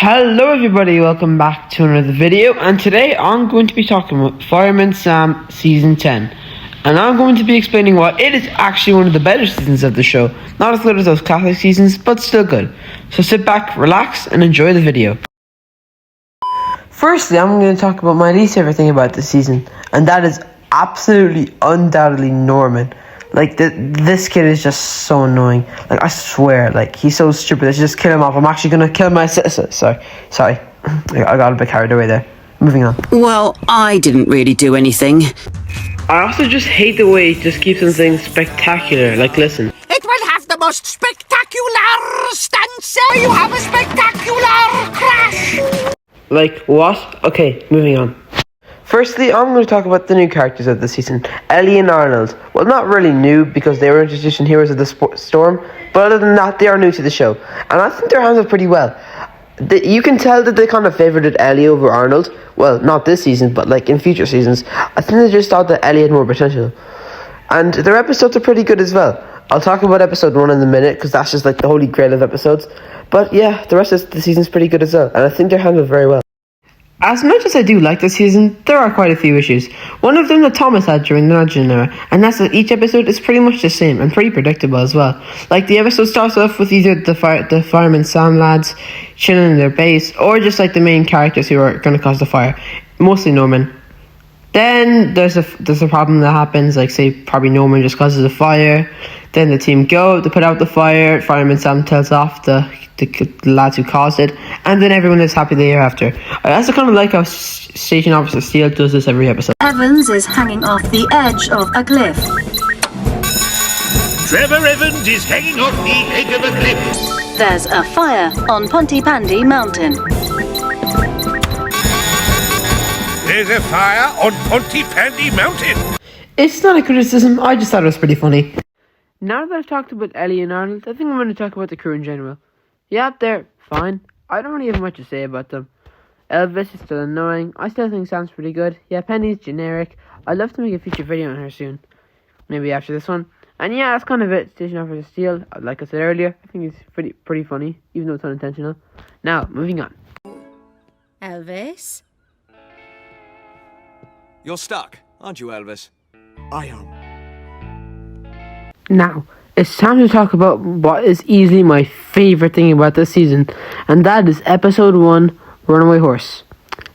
Hello everybody, welcome back to another video, and today I'm going to be talking about Fireman Sam Season 10. And I'm going to be explaining why it is actually one of the better seasons of the show. Not as good as those classic seasons, but still good. So sit back, relax, and enjoy the video. Firstly, I'm going to talk about my least favorite thing about this season, and that is absolutely, undoubtedly Norman. Like, this kid is just so annoying. Like, I swear, like, he's so stupid. I should just kill him off. I'm actually gonna kill my sister. Sorry. I got a bit carried away there. Moving on. Well, I didn't really do anything. I also just hate the way he just keeps on saying spectacular. Like, listen. It will have the most spectacular stunts. You have a spectacular crash. Like, what? Okay, moving on. Firstly, I'm going to talk about the new characters of the season, Ellie and Arnold. Well, not really new, because they were introduced in Heroes of the Storm, but other than that, they are new to the show. And I think they're handled pretty well. You can tell that they kind of favoured Ellie over Arnold. Well, not this season, but like in future seasons. I think they just thought that Ellie had more potential. And their episodes are pretty good as well. I'll talk about episode 1 in a minute, because that's just like the holy grail of episodes. But yeah, the rest of the season's pretty good as well, and I think they're handled very well. As much as I do like this season, there are quite a few issues. One of them that Thomas had during the Nudging era, and that's that each episode is pretty much the same and pretty predictable as well. Like, the episode starts off with either the Fireman Sam lads chilling in their base, or just like the main characters who are going to cause the fire, mostly Norman. Then there's a problem that happens, like say probably Norman just causes a fire. Then the team go to put out the fire. Fireman Sam tells off the lads who caused it, and then everyone is happy the year after. I also kind of like how Station Officer Steele does this every episode. Evans is hanging off the edge of a cliff. Trevor Evans is hanging off the edge of a cliff. There's a fire on Pontypandy Mountain. There's a fire on Pontypandy Mountain. It's not a criticism, I just thought it was pretty funny. Now that I've talked about Ellie and Arnold, I think I'm going to talk about the crew in general. Yeah, they're fine. I don't really have much to say about them. Elvis is still annoying. I still think Sam's pretty good. Yeah, Penny's generic. I'd love to make a feature video on her soon. Maybe after this one. And yeah, that's kind of it. Station Officer Steele, like I said earlier, I think he's pretty funny, even though it's unintentional. Now, moving on. Elvis? You're stuck, aren't you, Elvis? I am. Now, it's time to talk about what is easily my favourite thing about this season, and that is episode 1, Runaway Horse.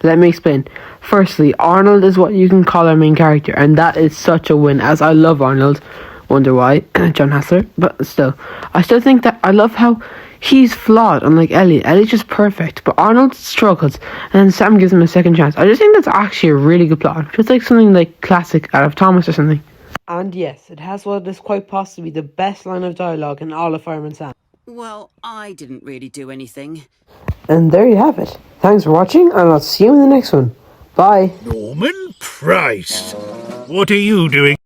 Let me explain. Firstly, Arnold is what you can call our main character, and that is such a win, as I love Arnold. Wonder why, John Hassler, but still. I still think that I love how he's flawed, unlike Ellie. Ellie's just perfect, but Arnold struggles, and then Sam gives him a second chance. I just think that's actually a really good plot. Just like something like classic out of Thomas or something. And yes, it has what is quite possibly the best line of dialogue in all of Fireman Sam. Well, I didn't really do anything. And there you have it. Thanks for watching, and I'll see you in the next one. Bye. Norman Price. What are you doing?